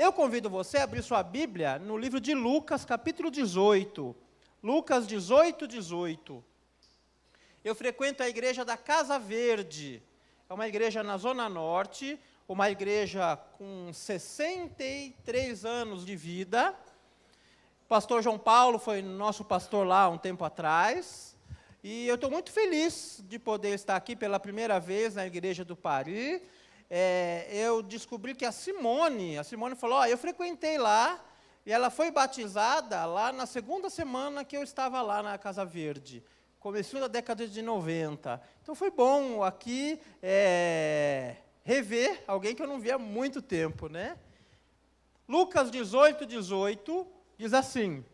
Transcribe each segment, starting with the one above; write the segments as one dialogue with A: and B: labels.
A: Eu convido você a abrir sua Bíblia no livro de Lucas, capítulo 18. Lucas 18, 18. Eu frequento a igreja da Casa Verde. É uma igreja na Zona Norte, uma igreja com 63 anos de vida. O pastor João Paulo foi nosso pastor lá um tempo atrás. E eu estou muito feliz de poder estar aqui pela primeira vez na igreja do Pari. Eu descobri que a Simone falou, eu frequentei lá, e ela foi batizada lá na segunda semana que eu estava lá na Casa Verde, comecinho da década de 90. Então foi bom aqui rever alguém que eu não via há muito tempo, né? Lucas 18, 18, diz assim: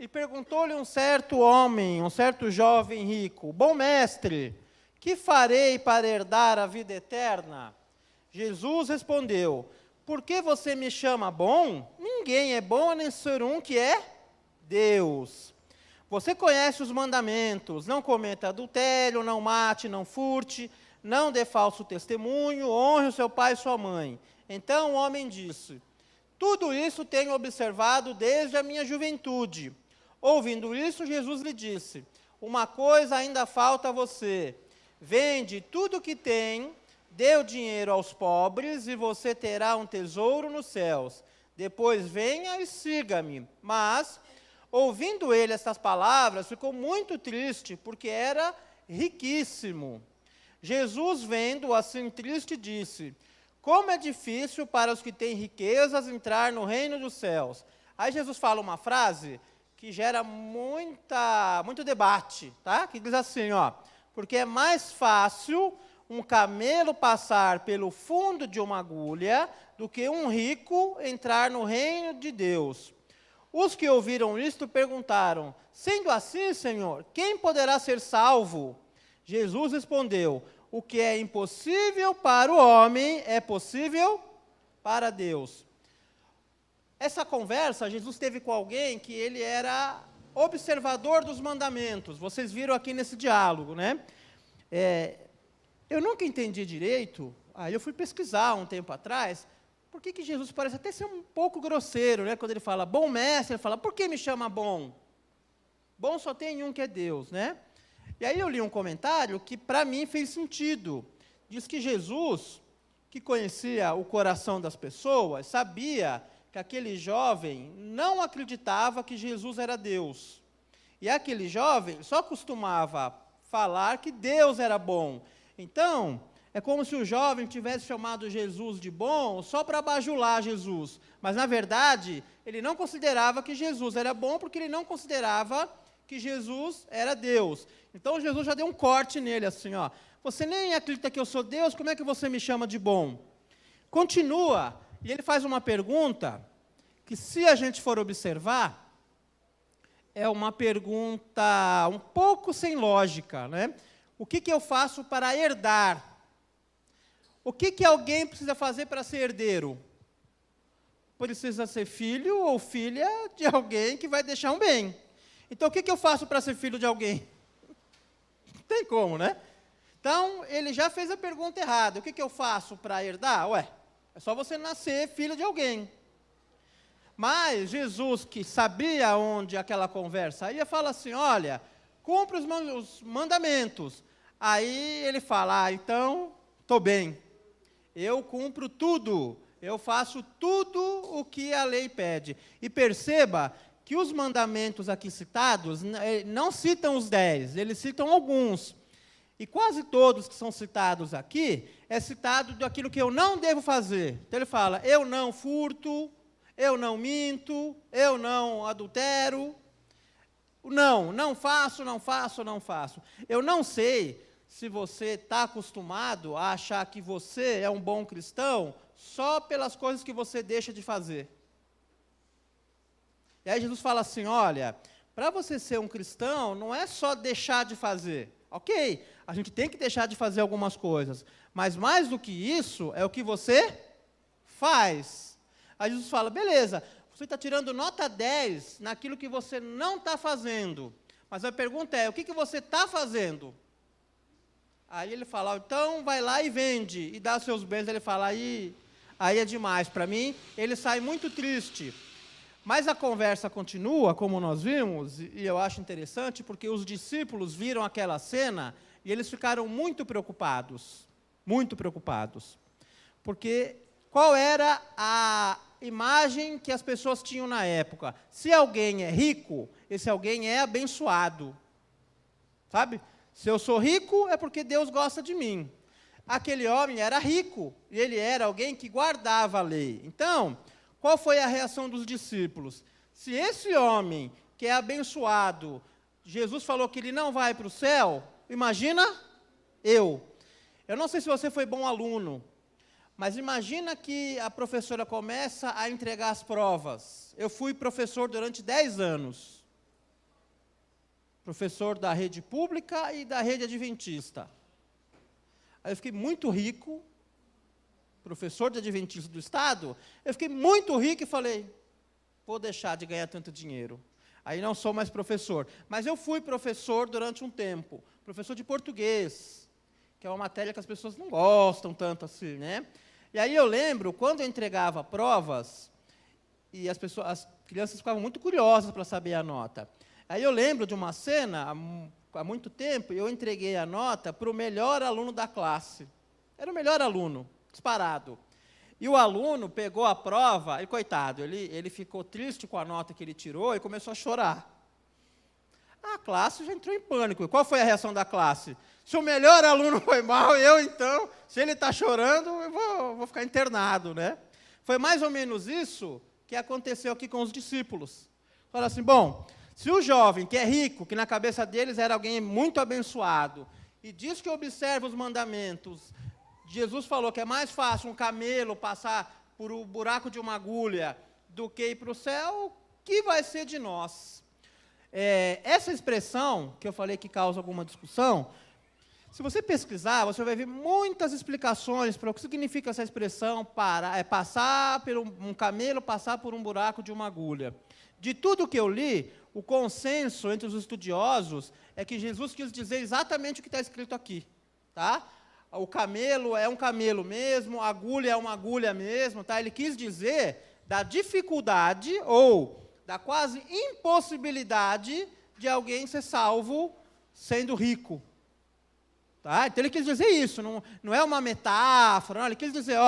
A: E perguntou-lhe um certo homem, um certo jovem rico: Bom mestre, que farei para herdar a vida eterna? Jesus respondeu: Por que você me chama bom? Ninguém é bom a não ser um que é Deus. Você conhece os mandamentos: não cometa adultério, não mate, não furte, não dê falso testemunho, honre o seu pai e sua mãe. Então o homem disse: Tudo isso tenho observado desde a minha juventude. Ouvindo isso, Jesus lhe disse: Uma coisa ainda falta a você. Vende tudo o que tem, dê o dinheiro aos pobres, e você terá um tesouro nos céus. Depois venha e siga-me. Mas, ouvindo ele estas palavras, ficou muito triste, porque era riquíssimo. Jesus, vendo-o assim triste, disse: Como é difícil para os que têm riquezas entrar no reino dos céus. Aí Jesus fala uma frase que gera muito debate, tá? Que diz assim, porque é mais fácil um camelo passar pelo fundo de uma agulha do que um rico entrar no reino de Deus. Os que ouviram isto perguntaram: Sendo assim, Senhor, quem poderá ser salvo? Jesus respondeu: O que é impossível para o homem é possível para Deus. Essa conversa, Jesus teve com alguém que ele era observador dos mandamentos. Vocês viram aqui nesse diálogo, né? Eu nunca entendi direito, aí eu fui pesquisar um tempo atrás, por que Jesus parece até ser um pouco grosseiro, né? Quando ele fala, bom mestre, ele fala, por que me chama bom? Bom só tem um que é Deus, né? E aí eu li um comentário que para mim fez sentido. Diz que Jesus, que conhecia o coração das pessoas, sabia que aquele jovem não acreditava que Jesus era Deus. E aquele jovem só costumava falar que Deus era bom. Então, é como se o jovem tivesse chamado Jesus de bom só para bajular Jesus. Mas, na verdade, ele não considerava que Jesus era bom, porque ele não considerava que Jesus era Deus. Então, Jesus já deu um corte nele, assim, você nem acredita que eu sou Deus, como é que você me chama de bom? Continua. E ele faz uma pergunta que, se a gente for observar, é uma pergunta um pouco sem lógica, né? O que eu faço para herdar? O que alguém precisa fazer para ser herdeiro? Precisa ser filho ou filha de alguém que vai deixar um bem. Então, o que eu faço para ser filho de alguém? Não tem como, né? Então, ele já fez a pergunta errada. O que eu faço para herdar? É só você nascer filho de alguém. Mas Jesus, que sabia onde aquela conversa ia, fala assim, olha, cumpre os mandamentos. Aí ele fala, então, estou bem. Eu cumpro tudo. Eu faço tudo o que a lei pede. E perceba que os mandamentos aqui citados não citam os 10, eles citam alguns. E quase todos que são citados aqui, é citado daquilo que eu não devo fazer. Então ele fala, eu não furto, eu não minto, eu não adultero. Não faço. Eu não sei se você está acostumado a achar que você é um bom cristão só pelas coisas que você deixa de fazer. E aí Jesus fala assim, olha, para você ser um cristão, não é só deixar de fazer. Ok, a gente tem que deixar de fazer algumas coisas, mas mais do que isso, é o que você faz. Aí Jesus fala, beleza, você está tirando nota 10 naquilo que você não está fazendo, mas a pergunta é, o que você está fazendo? Aí ele fala, então vai lá e vende, e dá seus bens. Ele fala, aí é demais para mim. Ele sai muito triste. Mas a conversa continua, como nós vimos, e eu acho interessante, porque os discípulos viram aquela cena e eles ficaram muito preocupados. Muito preocupados. Porque qual era a imagem que as pessoas tinham na época? Se alguém é rico, esse alguém é abençoado. Sabe? Se eu sou rico, é porque Deus gosta de mim. Aquele homem era rico, e ele era alguém que guardava a lei. Então, qual foi a reação dos discípulos? Se esse homem, que é abençoado, Jesus falou que ele não vai para o céu, imagina eu. Eu não sei se você foi bom aluno, mas imagina que a professora começa a entregar as provas. Eu fui professor durante 10 anos. Professor da rede pública e da rede adventista. Aí eu fiquei muito rico, professor de adventista do Estado, eu fiquei muito rico e falei, vou deixar de ganhar tanto dinheiro. Aí não sou mais professor. Mas eu fui professor durante um tempo, professor de português, que é uma matéria que as pessoas não gostam tanto assim, né? E aí eu lembro, quando eu entregava provas, e as crianças ficavam muito curiosas para saber a nota. Aí eu lembro de uma cena, há muito tempo, eu entreguei a nota para o melhor aluno da classe. Era o melhor aluno, disparado. E o aluno pegou a prova, e coitado, ele ficou triste com a nota que ele tirou e começou a chorar. A classe já entrou em pânico. E qual foi a reação da classe? Se o melhor aluno foi mal, eu então, se ele está chorando, eu vou ficar internado, né? Foi mais ou menos isso que aconteceu aqui com os discípulos. Falaram assim, bom, se o jovem que é rico, que na cabeça deles era alguém muito abençoado, e diz que observa os mandamentos, Jesus falou que é mais fácil um camelo passar por o buraco de uma agulha do que ir para o céu, o que vai ser de nós? Essa expressão, que eu falei que causa alguma discussão, se você pesquisar, você vai ver muitas explicações para o que significa essa expressão, passar por um camelo, passar por um buraco de uma agulha. De tudo que eu li, o consenso entre os estudiosos é que Jesus quis dizer exatamente o que está escrito aqui. Tá? O camelo é um camelo mesmo, a agulha é uma agulha mesmo. Tá? Ele quis dizer da dificuldade ou da quase impossibilidade de alguém ser salvo sendo rico. Tá? Então ele quis dizer isso, não é uma metáfora, não, ele quis dizer,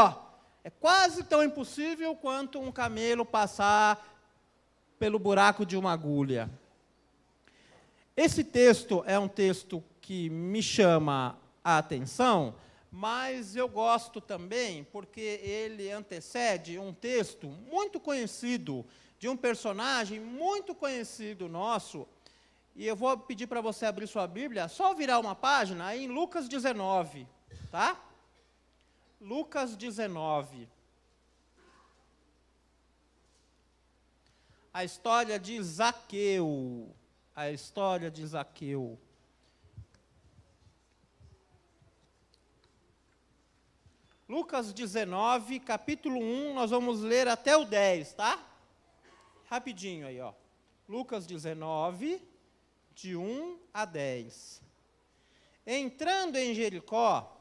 A: é quase tão impossível quanto um camelo passar pelo buraco de uma agulha. Esse texto é um texto que me chama a atenção, mas eu gosto também porque ele antecede um texto muito conhecido, de um personagem muito conhecido nosso, e eu vou pedir para você abrir sua Bíblia, só virar uma página, aí em Lucas 19, tá? Lucas 19. A história de Zaqueu. A história de Zaqueu. Lucas 19, capítulo 1, nós vamos ler até o 10, tá? Rapidinho aí, ó. Lucas 19, de 1 a 10. Entrando em Jericó,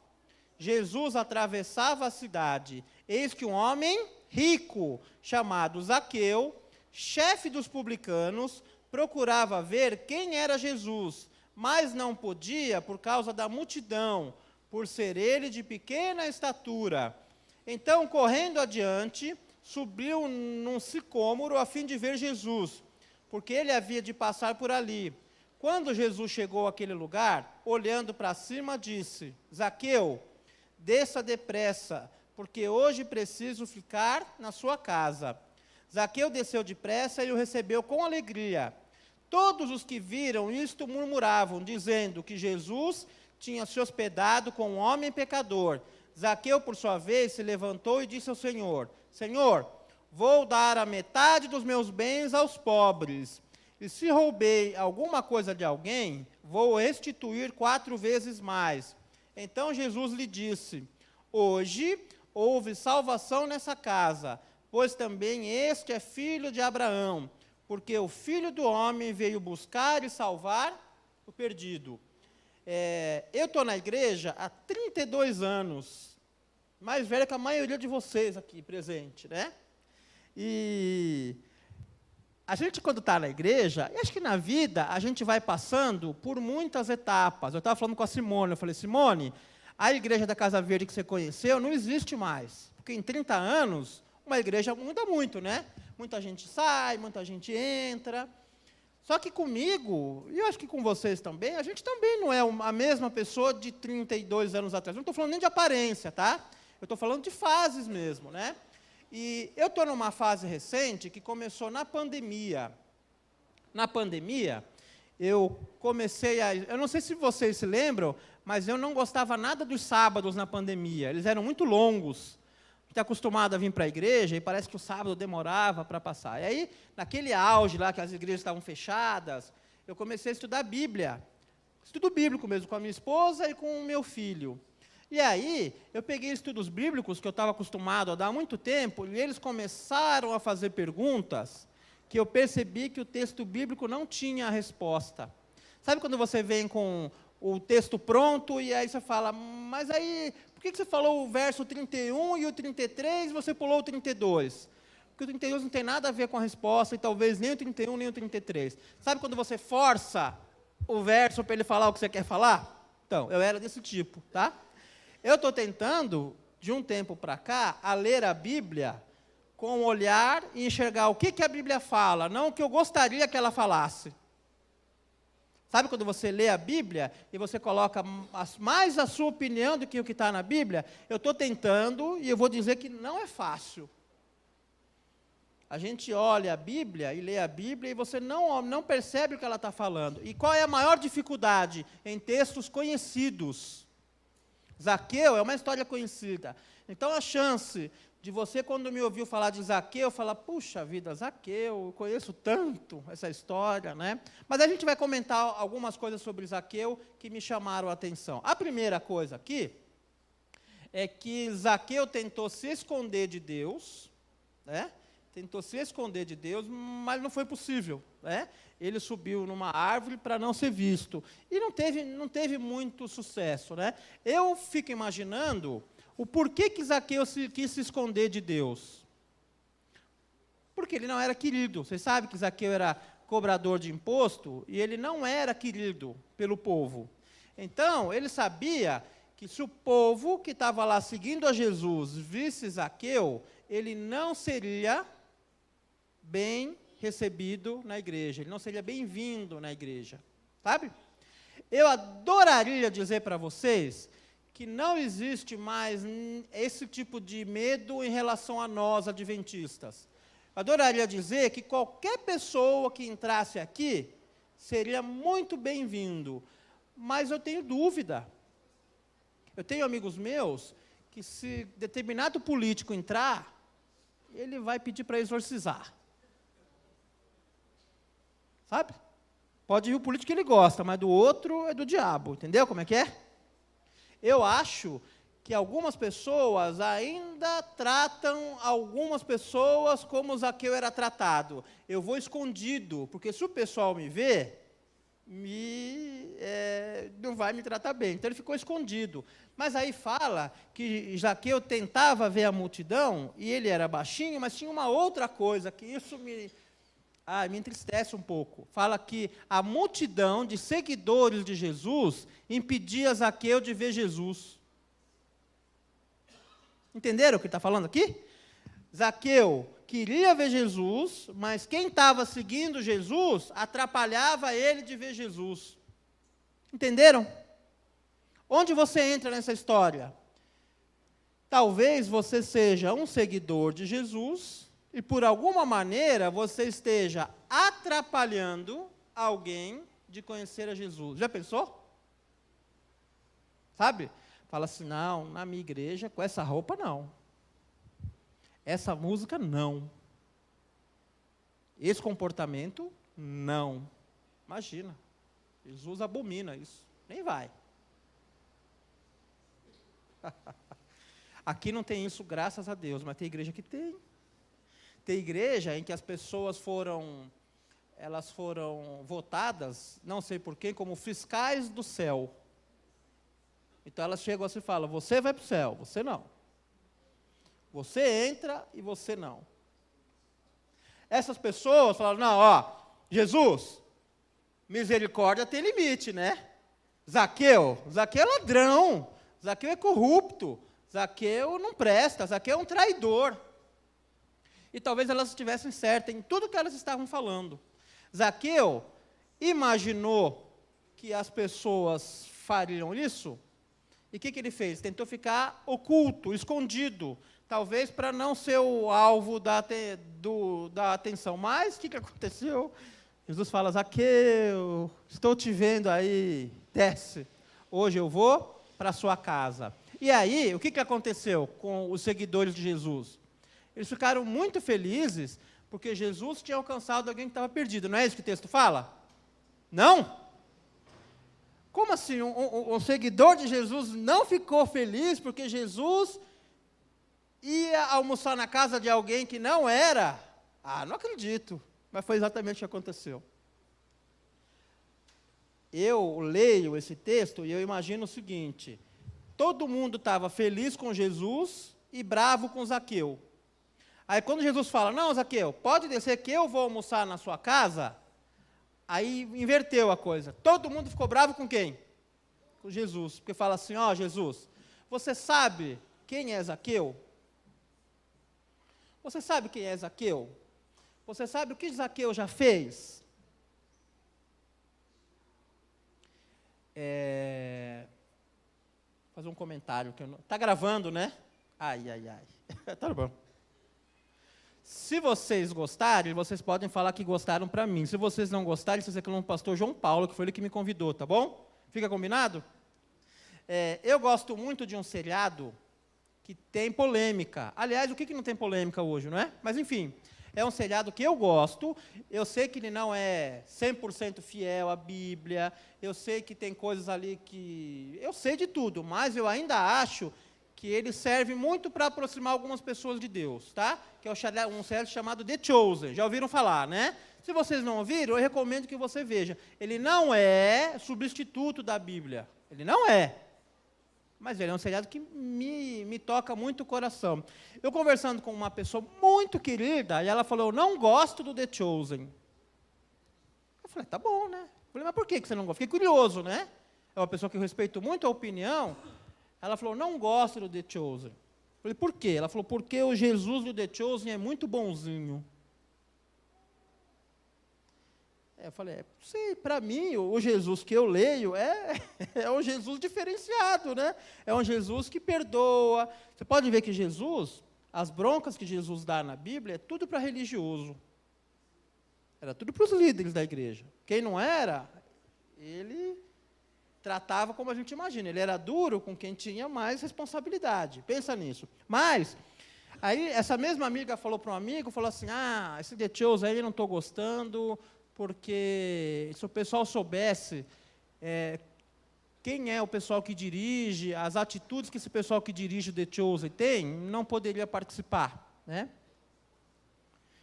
A: Jesus atravessava a cidade. Eis que um homem rico, chamado Zaqueu, chefe dos publicanos, procurava ver quem era Jesus, mas não podia por causa da multidão, por ser ele de pequena estatura. Então, correndo adiante, subiu num sicômoro a fim de ver Jesus, porque ele havia de passar por ali. Quando Jesus chegou àquele lugar, olhando para cima, disse, Zaqueu, desça depressa, porque hoje preciso ficar na sua casa. Zaqueu desceu depressa e o recebeu com alegria. Todos os que viram isto murmuravam, dizendo que Jesus tinha se hospedado com um homem pecador. Zaqueu, por sua vez, se levantou e disse ao Senhor, Senhor, vou dar a metade dos meus bens aos pobres, e se roubei alguma coisa de alguém, vou restituir 4 vezes mais. Então Jesus lhe disse, hoje houve salvação nessa casa, pois também este é filho de Abraão, porque o Filho do Homem veio buscar e salvar o perdido. Eu estou na igreja há 32 anos, mais velha que a maioria de vocês aqui presente, né? E a gente, quando está na igreja, eu acho que na vida a gente vai passando por muitas etapas. Eu estava falando com a Simone, eu falei, Simone, a igreja da Casa Verde que você conheceu não existe mais. Porque em 30 anos, uma igreja muda muito, né? Muita gente sai, muita gente entra. Só que comigo, e eu acho que com vocês também, a gente também não é a mesma pessoa de 32 anos atrás. Eu não estou falando nem de aparência, tá? Eu estou falando de fases mesmo, né? E eu estou numa fase recente que começou na pandemia. Na pandemia, eu comecei a... Eu não sei se vocês se lembram, mas eu não gostava nada dos sábados na pandemia. Eles eram muito longos. Está acostumado a vir para a igreja e parece que o sábado demorava para passar. E aí, naquele auge lá, que as igrejas estavam fechadas, eu comecei a estudar Bíblia. Estudo bíblico mesmo, com a minha esposa e com o meu filho. E aí, eu peguei estudos bíblicos que eu estava acostumado a dar há muito tempo, e eles começaram a fazer perguntas que eu percebi que o texto bíblico não tinha a resposta. Sabe quando você vem com o texto pronto, e aí você fala, mas aí, por que você falou o verso 31 e o 33, e você pulou o 32? Porque o 32 não tem nada a ver com a resposta, e talvez nem o 31, nem o 33. Sabe quando você força o verso para ele falar o que você quer falar? Então, eu era desse tipo, tá? Eu estou tentando, de um tempo para cá, a ler a Bíblia com o olhar e enxergar o que a Bíblia fala, não o que eu gostaria que ela falasse. Sabe quando você lê a Bíblia e você coloca mais a sua opinião do que o que está na Bíblia? Eu estou tentando e eu vou dizer que não é fácil. A gente olha a Bíblia e lê a Bíblia e você não percebe o que ela está falando. E qual é a maior dificuldade em textos conhecidos? Zaqueu é uma história conhecida. Então, a chance de você, quando me ouviu falar de Zaqueu, falar, puxa vida, Zaqueu, eu conheço tanto essa história, né? Mas a gente vai comentar algumas coisas sobre Zaqueu que me chamaram a atenção. A primeira coisa aqui é que Zaqueu tentou se esconder de Deus, né? Tentou se esconder de Deus, mas não foi possível, né? Ele subiu numa árvore para não ser visto. E não teve muito sucesso, né? Eu fico imaginando o porquê que Zaqueu quis se esconder de Deus. Porque ele não era querido. Vocês sabem que Zaqueu era cobrador de imposto e ele não era querido pelo povo. Então, ele sabia que se o povo que estava lá seguindo a Jesus visse Zaqueu, ele não seria bem recebido na igreja, ele não seria bem-vindo na igreja, sabe? Eu adoraria dizer para vocês que não existe mais esse tipo de medo em relação a nós, adventistas. Adoraria dizer que qualquer pessoa que entrasse aqui seria muito bem-vindo, mas eu tenho dúvida. Eu tenho amigos meus que se determinado político entrar, ele vai pedir para exorcizar. Sabe? Pode ir o político que ele gosta, mas do outro é do diabo, entendeu como é que é? Eu acho que algumas pessoas ainda tratam algumas pessoas como Zaqueu era tratado. Eu vou escondido, porque se o pessoal me ver, não vai me tratar bem. Então ele ficou escondido. Mas aí fala que Zaqueu tentava ver a multidão, e ele era baixinho, mas tinha uma outra coisa, que isso me entristece um pouco. Fala que a multidão de seguidores de Jesus impedia Zaqueu de ver Jesus. Entenderam o que está falando aqui? Zaqueu queria ver Jesus, mas quem estava seguindo Jesus atrapalhava ele de ver Jesus. Entenderam? Onde você entra nessa história? Talvez você seja um seguidor de Jesus e, por alguma maneira, você esteja atrapalhando alguém de conhecer a Jesus. Já pensou? Sabe? Fala assim, não, na minha igreja, com essa roupa, não. Essa música, não. Esse comportamento, não. Imagina, Jesus abomina isso. Nem vai. Aqui não tem isso, graças a Deus, mas tem igreja que tem. Tem igreja em que as pessoas foram votadas, não sei por quê, como fiscais do céu. Então elas chegam assim e falam, você vai para o céu, você não. Você entra e você não. Essas pessoas falaram, não, ó, Jesus, misericórdia tem limite, né? Zaqueu é ladrão, Zaqueu é corrupto, Zaqueu não presta, Zaqueu é um traidor. E talvez elas estivessem certas em tudo que elas estavam falando. Zaqueu imaginou que as pessoas fariam isso, e o que ele fez? Tentou ficar oculto, escondido, talvez para não ser o alvo da atenção. Mas o que aconteceu? Jesus fala, Zaqueu, estou te vendo aí, desce, hoje eu vou para a sua casa. E aí, o que aconteceu com os seguidores de Jesus? Eles ficaram muito felizes, porque Jesus tinha alcançado alguém que estava perdido. Não é isso que o texto fala? Não? Como assim? Um seguidor de Jesus não ficou feliz porque Jesus ia almoçar na casa de alguém que não era? Ah, não acredito. Mas foi exatamente o que aconteceu. Eu leio esse texto e eu imagino o seguinte: todo mundo estava feliz com Jesus e bravo com Zaqueu. Aí quando Jesus fala, não, Zaqueu, pode descer que eu vou almoçar na sua casa, aí inverteu a coisa. Todo mundo ficou bravo com quem? Com Jesus. Porque fala assim, ó, Jesus, você sabe quem é Zaqueu? Você sabe quem é Zaqueu? Você sabe o que Zaqueu já fez? Vou fazer um comentário. Está gravando, né? Ai. Tá bom. Se vocês gostarem, vocês podem falar que gostaram para mim. Se vocês não gostarem, vocês reclamam do pastor João Paulo, que foi ele que me convidou, tá bom? Fica combinado? Eu gosto muito de um seriado que tem polêmica. Aliás, o que não tem polêmica hoje, não é? Mas, enfim, é um seriado que eu gosto. Eu sei que ele não é 100% fiel à Bíblia. Eu sei que tem coisas ali que... Eu sei de tudo, mas eu ainda acho que ele serve muito para aproximar algumas pessoas de Deus, tá? Que é um seriado chamado The Chosen. Já ouviram falar, né? Se vocês não ouviram, eu recomendo que você veja. Ele não é substituto da Bíblia. Ele não é. Mas ele é um seriado que me toca muito o coração. Eu conversando com uma pessoa muito querida, e ela falou, eu não gosto do The Chosen. Eu falei, tá bom, né? Eu falei, mas por que você não gosta? Fiquei curioso, né? É uma pessoa que eu respeito muito a opinião. Ela falou, não gosto do The Chosen. Eu falei, por quê? Ela falou, porque o Jesus do The Chosen é muito bonzinho. Eu falei, sim, para mim, o Jesus que eu leio é um Jesus diferenciado, né? É um Jesus que perdoa. Você pode ver que Jesus, as broncas que Jesus dá na Bíblia, é tudo para religioso. Era tudo para os líderes da igreja. Quem não era, ele tratava como a gente imagina. Ele era duro com quem tinha mais responsabilidade. Pensa nisso. Mas, aí, essa mesma amiga falou para um amigo, falou assim, esse The Chosen aí eu não estou gostando, porque se o pessoal soubesse quem é o pessoal que dirige, as atitudes que esse pessoal que dirige o The Chosen tem, não poderia participar, né?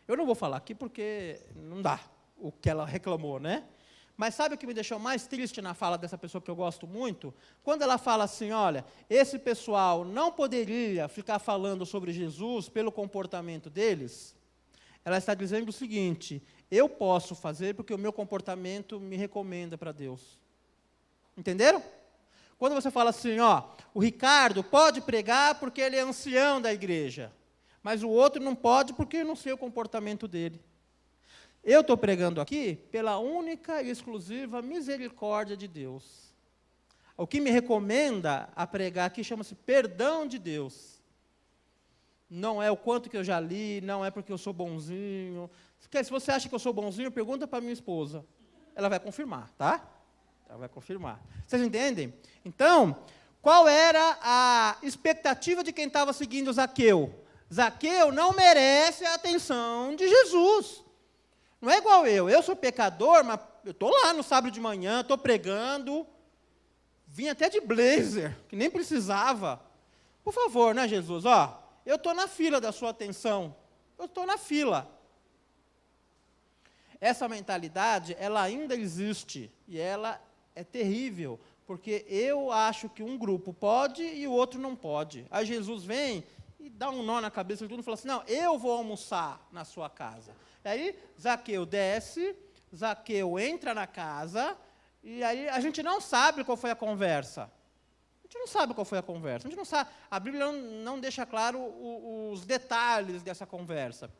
A: Eu não vou falar aqui porque não dá o que ela reclamou, né? Mas sabe o que me deixou mais triste na fala dessa pessoa que eu gosto muito? Quando ela fala assim, olha, esse pessoal não poderia ficar falando sobre Jesus pelo comportamento deles, ela está dizendo o seguinte, eu posso fazer porque o meu comportamento me recomenda para Deus. Entenderam? Quando você fala assim, o Ricardo pode pregar porque ele é ancião da igreja, mas o outro não pode porque eu não sei o comportamento dele. Eu estou pregando aqui pela única e exclusiva misericórdia de Deus. O que me recomenda a pregar aqui chama-se perdão de Deus. Não é o quanto que eu já li, não é porque eu sou bonzinho. Se você acha que eu sou bonzinho, pergunta para minha esposa. Ela vai confirmar, tá? Ela vai confirmar. Vocês entendem? Então, qual era a expectativa de quem estava seguindo Zaqueu? Zaqueu não merece a atenção de Jesus. Não é igual eu sou pecador, mas eu estou lá no sábado de manhã, estou pregando, vim até de blazer, que nem precisava. Por favor, né, Jesus? Eu estou na fila da sua atenção, eu estou na fila. Essa mentalidade, ela ainda existe, e ela é terrível, porque eu acho que um grupo pode e o outro não pode. Aí Jesus vem e dá um nó na cabeça de todo mundo e fala assim, não, eu vou almoçar na sua casa. E aí Zaqueu desce, Zaqueu entra na casa, e aí a gente não sabe qual foi a conversa. A gente não sabe qual foi a conversa. A gente não sabe. A Bíblia não deixa claro os detalhes dessa conversa.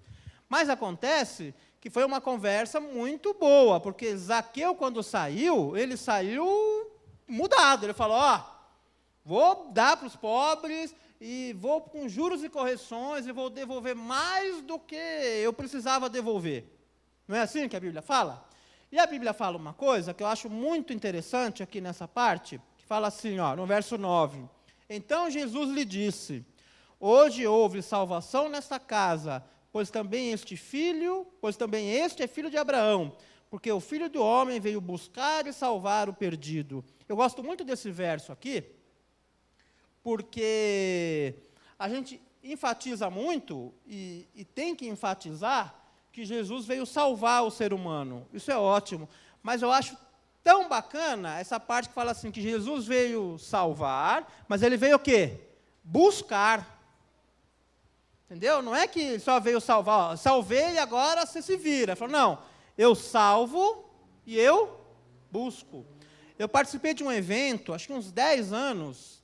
A: Mas acontece que foi uma conversa muito boa, porque Zaqueu, quando saiu, ele saiu mudado. Ele falou, vou dar para os pobres, e vou com juros e correções, e vou devolver mais do que eu precisava devolver. Não é assim que a Bíblia fala? E a Bíblia fala uma coisa que eu acho muito interessante aqui nessa parte, que fala assim, no verso 9. Então Jesus lhe disse, hoje houve salvação nesta casa, pois também este é filho de Abraão, porque o Filho do Homem veio buscar e salvar o perdido. Eu gosto muito desse verso aqui, porque a gente enfatiza muito, e tem que enfatizar, que Jesus veio salvar o ser humano. Isso é ótimo. Mas eu acho tão bacana essa parte que fala assim, que Jesus veio salvar, mas ele veio o quê? Buscar. Entendeu? Não é que só veio salvar, salvei e agora você se vira. Ele falou, não, eu salvo e eu busco. Eu participei de um evento, acho que uns 10 anos,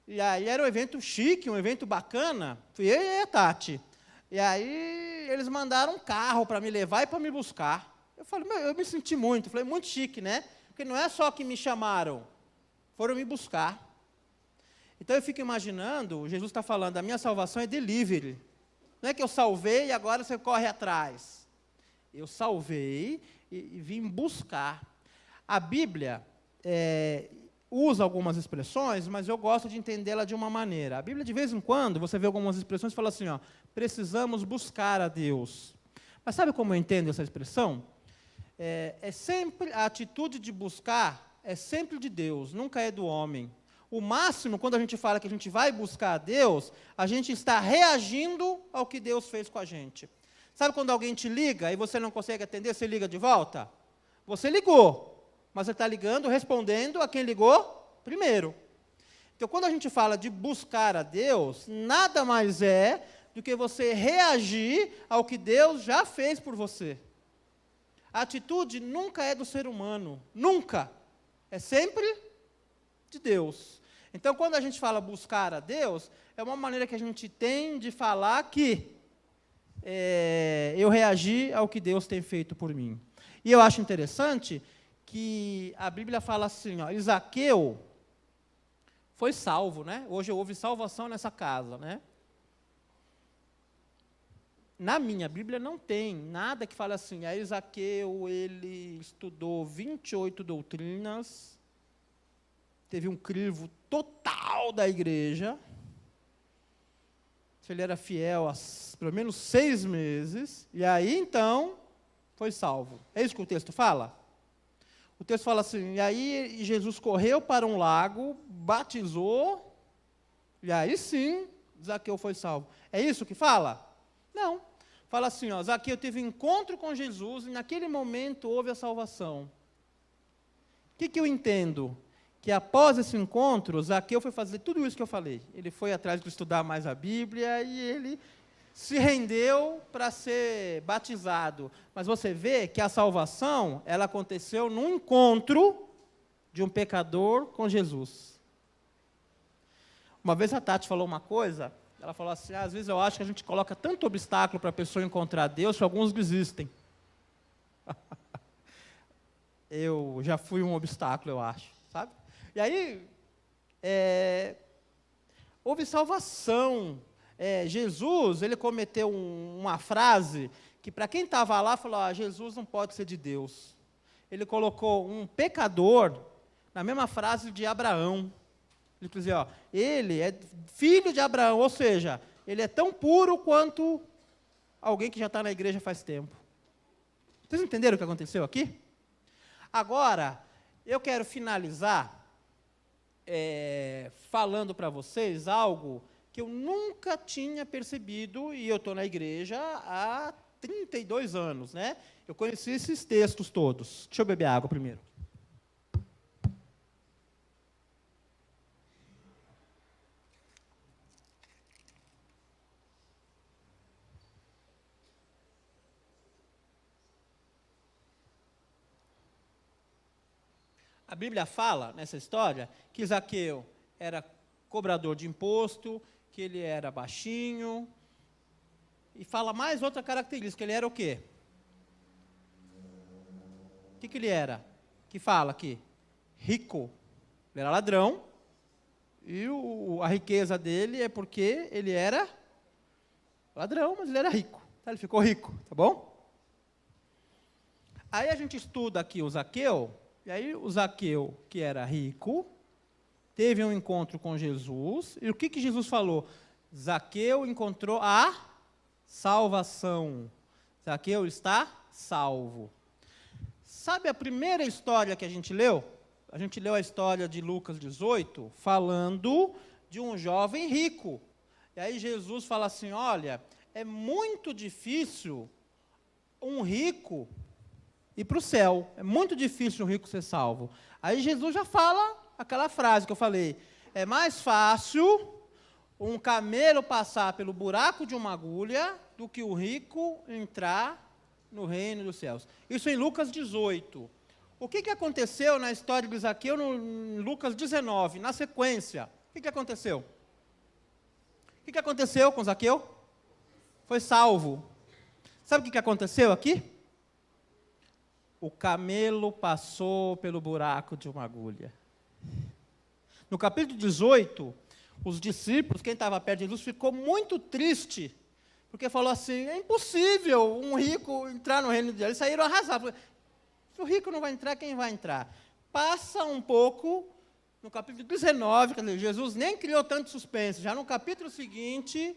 A: e aí era um evento chique, um evento bacana, fui eu e a Tati. E aí eles mandaram um carro para me levar e para me buscar. Eu falei, eu me senti muito, falei, muito chique, né? Porque não é só que me chamaram, foram me buscar. Então eu fico imaginando, Jesus está falando, a minha salvação é delivery. Não é que eu salvei e agora você corre atrás. Eu salvei e vim buscar. A Bíblia usa algumas expressões, mas eu gosto de entendê-la de uma maneira. A Bíblia, de vez em quando, você vê algumas expressões e fala assim, precisamos buscar a Deus. Mas sabe como eu entendo essa expressão? É sempre, a atitude de buscar é sempre de Deus, nunca é do homem. O máximo, quando a gente fala que a gente vai buscar a Deus, a gente está reagindo ao que Deus fez com a gente. Sabe quando alguém te liga e você não consegue atender, você liga de volta? Você ligou. Mas você está ligando, respondendo a quem ligou primeiro. Então, quando a gente fala de buscar a Deus, nada mais é do que você reagir ao que Deus já fez por você. A atitude nunca é do ser humano, nunca. É sempre de Deus. Então, quando a gente fala buscar a Deus, é uma maneira que a gente tem de falar que eu reagi ao que Deus tem feito por mim. E eu acho interessante que a Bíblia fala assim, Zaqueu foi salvo, né? Hoje houve salvação nessa casa, né? Na minha Bíblia não tem nada que fale assim, Zaqueu, ele estudou 28 doutrinas, teve um crivo total da igreja, ele era fiel há pelo menos 6 meses, e aí então foi salvo. É isso que o texto fala? O texto fala assim, e aí Jesus correu para um lago, batizou, e aí sim, Zaqueu foi salvo. É isso que fala? Não. Fala assim, Zaqueu teve um encontro com Jesus, e naquele momento houve a salvação. O que eu entendo? Que após esse encontro, Zaqueu foi fazer tudo isso que eu falei. Ele foi atrás de estudar mais a Bíblia, e ele se rendeu para ser batizado. Mas você vê que a salvação, ela aconteceu num encontro de um pecador com Jesus. Uma vez a Tati falou uma coisa, ela falou assim, às vezes eu acho que a gente coloca tanto obstáculo para a pessoa encontrar Deus, que alguns desistem. Eu já fui um obstáculo, eu acho, sabe? E aí, houve salvação. Jesus, ele cometeu uma frase que para quem estava lá, falou, Jesus não pode ser de Deus. Ele colocou um pecador na mesma frase de Abraão. Ele dizia, ele é filho de Abraão, ou seja, ele é tão puro quanto alguém que já está na igreja faz tempo. Vocês entenderam o que aconteceu aqui? Agora, eu quero finalizar falando para vocês algo que eu nunca tinha percebido, e eu estou na igreja há 32 anos, né? Eu conheci esses textos todos. Deixa eu beber água primeiro. A Bíblia fala, nessa história, que Zaqueu era cobrador de imposto, que ele era baixinho, e fala mais outra característica, ele era o quê? O que ele era? Que fala aqui? Rico. Ele era ladrão, e a riqueza dele é porque ele era ladrão, mas ele era rico. Tá? Ele ficou rico, tá bom? Aí a gente estuda aqui o Zaqueu, e aí o Zaqueu, que era rico, teve um encontro com Jesus, e o que Jesus falou? Zaqueu encontrou a salvação. Zaqueu está salvo. Sabe a primeira história que a gente leu? A gente leu a história de Lucas 18, falando de um jovem rico. E aí Jesus fala assim, olha, é muito difícil um rico ir para o céu. É muito difícil um rico ser salvo. Aí Jesus já fala aquela frase que eu falei, é mais fácil um camelo passar pelo buraco de uma agulha do que o rico entrar no reino dos céus. Isso em Lucas 18. O que aconteceu na história de Zaqueu em Lucas 19, na sequência? O que aconteceu? O que aconteceu com Zaqueu? Foi salvo. Sabe o que aconteceu aqui? O camelo passou pelo buraco de uma agulha. No capítulo 18, os discípulos, quem estava perto de Jesus, ficou muito triste, porque falou assim, é impossível um rico entrar no reino de Deus. Eles saíram arrasados. Se o rico não vai entrar, quem vai entrar? Passa um pouco, no capítulo 19, quer dizer, Jesus nem criou tanto suspense, já no capítulo seguinte,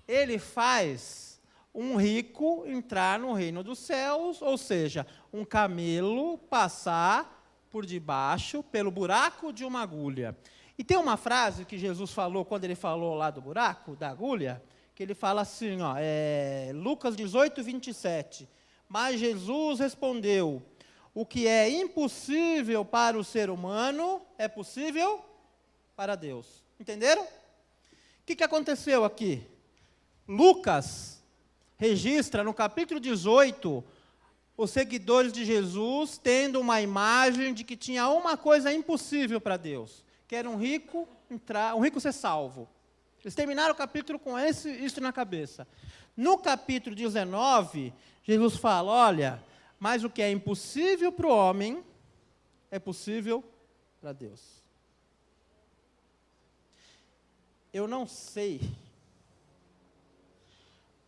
A: ele faz um rico entrar no reino dos céus, ou seja, um camelo passar por debaixo, pelo buraco de uma agulha. E tem uma frase que Jesus falou, quando ele falou lá do buraco, da agulha, que ele fala assim, ó, Lucas 18, 27. Mas Jesus respondeu, o que é impossível para o ser humano, é possível para Deus. Entenderam? O que aconteceu aqui? Lucas registra no capítulo 18, os seguidores de Jesus tendo uma imagem de que tinha uma coisa impossível para Deus, que era um rico ser salvo. Eles terminaram o capítulo com isso na cabeça. No capítulo 19, Jesus fala, olha, mas o que é impossível para o homem, é possível para Deus. Eu não sei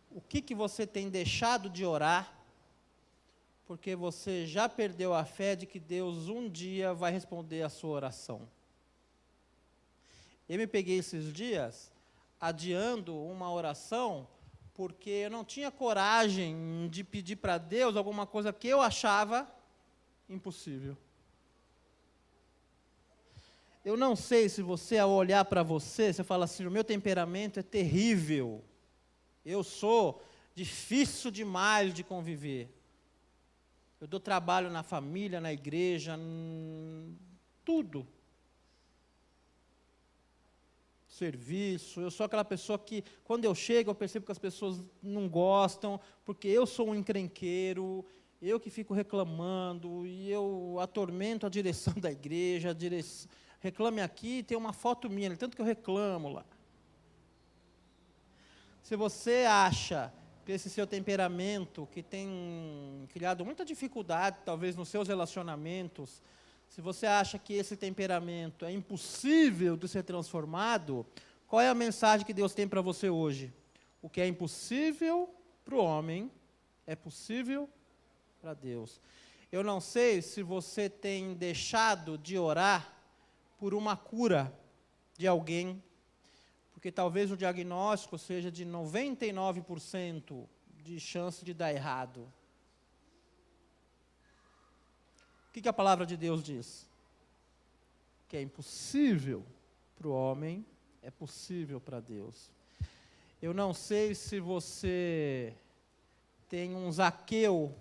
A: o que você tem deixado de orar, porque você já perdeu a fé de que Deus um dia vai responder a sua oração. Eu me peguei esses dias adiando uma oração, porque eu não tinha coragem de pedir para Deus alguma coisa que eu achava impossível. Eu não sei se você, ao olhar para você fala assim, o meu temperamento é terrível, eu sou difícil demais de conviver. Eu dou trabalho na família, na igreja, tudo. Serviço, eu sou aquela pessoa que, quando eu chego, eu percebo que as pessoas não gostam, porque eu sou um encrenqueiro, eu que fico reclamando, e eu atormento a direção da igreja, reclame aqui, tem uma foto minha, tanto que eu reclamo lá. Se você acha que esse seu temperamento, que tem criado muita dificuldade, talvez, nos seus relacionamentos, se você acha que esse temperamento é impossível de ser transformado, qual é a mensagem que Deus tem para você hoje? O que é impossível para o homem, é possível para Deus. Eu não sei se você tem deixado de orar por uma cura de alguém, porque talvez o diagnóstico seja de 99% de chance de dar errado. O que a palavra de Deus diz? Que é impossível para o homem, é possível para Deus. Eu não sei se você tem um Zaqueu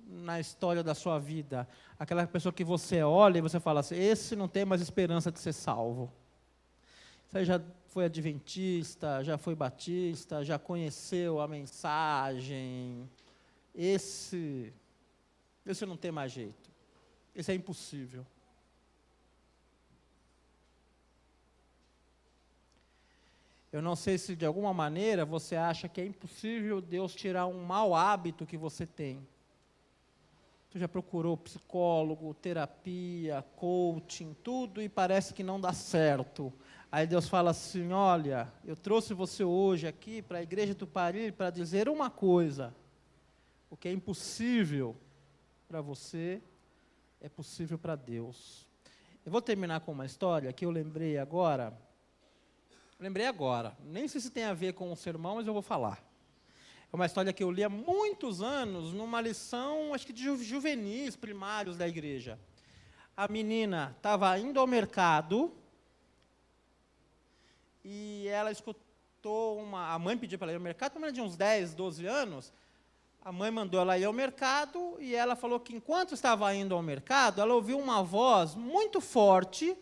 A: na história da sua vida, aquela pessoa que você olha e você fala assim, esse não tem mais esperança de ser salvo. Você já foi adventista, já foi batista, já conheceu a mensagem, esse não tem mais jeito. Esse é impossível. Eu não sei se de alguma maneira você acha que é impossível Deus tirar um mau hábito que você tem. Você já procurou psicólogo, terapia, coaching, tudo e parece que não dá certo. Aí Deus fala assim, olha, eu trouxe você hoje aqui para a igreja do Tupari para dizer uma coisa. O que é impossível para você é possível para Deus. Eu vou terminar com uma história que eu lembrei agora. Nem sei se tem a ver com o sermão, mas eu vou falar. É uma história que eu li há muitos anos, numa lição, acho que de juvenis primários da igreja. A menina estava indo ao mercado e ela escutou a mãe pediu para ela ir ao mercado, como ela tinha uns 10, 12 anos, a mãe mandou ela ir ao mercado e ela falou que enquanto estava indo ao mercado, ela ouviu uma voz muito forte,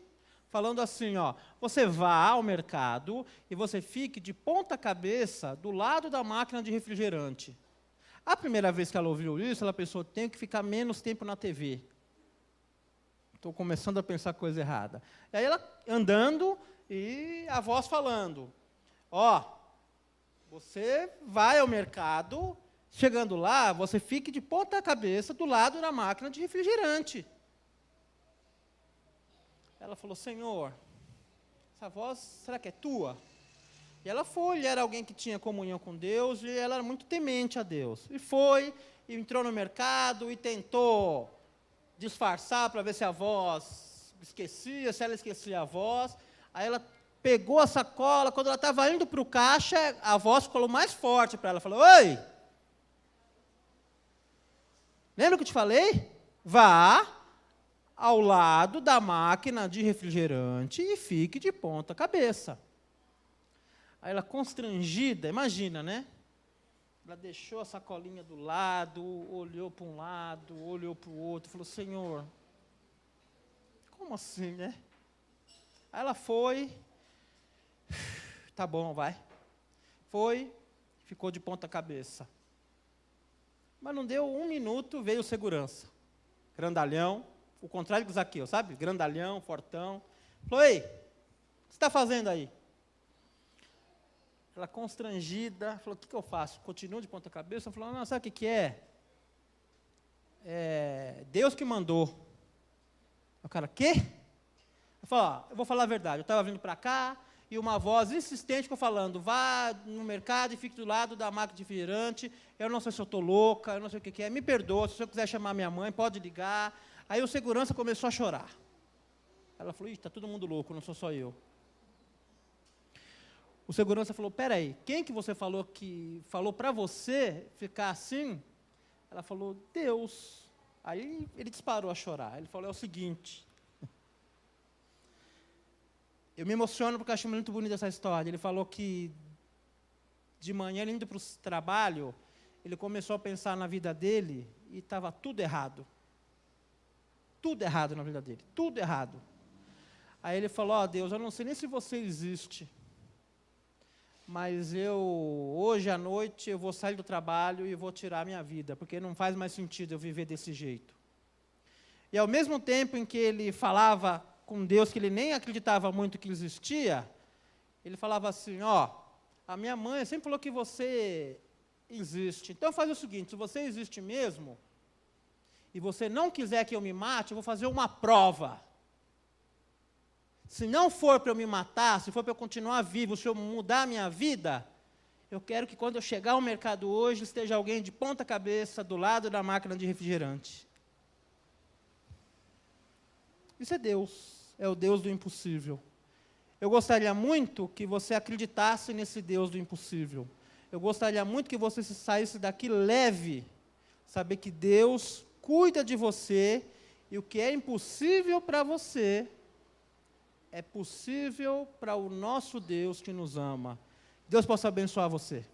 A: falando assim, ó, você vá ao mercado e você fique de ponta cabeça do lado da máquina de refrigerante. A primeira vez que ela ouviu isso, ela pensou, tenho que ficar menos tempo na TV. Estou começando a pensar coisa errada. E aí ela andando e a voz falando, ó, você vai ao mercado, chegando lá, você fique de ponta cabeça do lado da máquina de refrigerante. Ela falou, Senhor, essa voz, será que é tua? E ela foi, ele era alguém que tinha comunhão com Deus, e ela era muito temente a Deus. E foi, e entrou no mercado, e tentou disfarçar para ver se a voz esquecia, se ela esquecia a voz. Aí ela pegou a sacola, quando ela estava indo para o caixa, a voz falou mais forte para ela, falou, oi! Lembra que eu te falei? Vá ao lado da máquina de refrigerante e fique de ponta cabeça. Aí ela constrangida, imagina, né? Ela deixou a sacolinha do lado, olhou para um lado, olhou para o outro, falou, Senhor, como assim, né? Aí ela foi, tá bom, vai. Foi, ficou de ponta cabeça. Mas não deu 1 minuto, veio o segurança. Grandalhão, o contrário do Zaqueu, sabe? Grandalhão, fortão. Falou, ei, o que você está fazendo aí? Ela constrangida, falou, o que eu faço? Continuo de ponta cabeça, falou, não, sabe o que é? É Deus que mandou. O cara, quê? Eu falei, eu vou falar a verdade, eu estava vindo para cá, e uma voz insistente ficou falando, vá no mercado e fique do lado da máquina de refrigerante, eu não sei se eu estou louca, eu não sei o que é, me perdoa, se eu quiser chamar minha mãe, pode ligar. Aí o segurança começou a chorar. Ela falou, está todo mundo louco, não sou só eu. O segurança falou, peraí, quem que você falou que falou para você ficar assim? Ela falou, Deus. Aí ele disparou a chorar, ele falou, é o seguinte, eu me emociono porque acho muito bonita essa história. Ele falou que de manhã, ele indo para o trabalho, ele começou a pensar na vida dele e estava tudo errado. Tudo errado na vida dele, tudo errado. Aí ele falou, Deus, eu não sei nem se você existe, mas hoje à noite, eu vou sair do trabalho e vou tirar a minha vida, porque não faz mais sentido eu viver desse jeito. E ao mesmo tempo em que ele falava com Deus, que ele nem acreditava muito que existia, ele falava assim, a minha mãe sempre falou que você existe, então faz o seguinte, se você existe mesmo, e você não quiser que eu me mate, eu vou fazer uma prova. Se não for para eu me matar, se for para eu continuar vivo, se eu mudar a minha vida, eu quero que quando eu chegar ao mercado hoje, esteja alguém de ponta cabeça do lado da máquina de refrigerante. Isso é Deus, é o Deus do impossível. Eu gostaria muito que você acreditasse nesse Deus do impossível. Eu gostaria muito que você saísse daqui leve, saber que Deus cuida de você, e o que é impossível para você, é possível para o nosso Deus que nos ama. Deus possa abençoar você.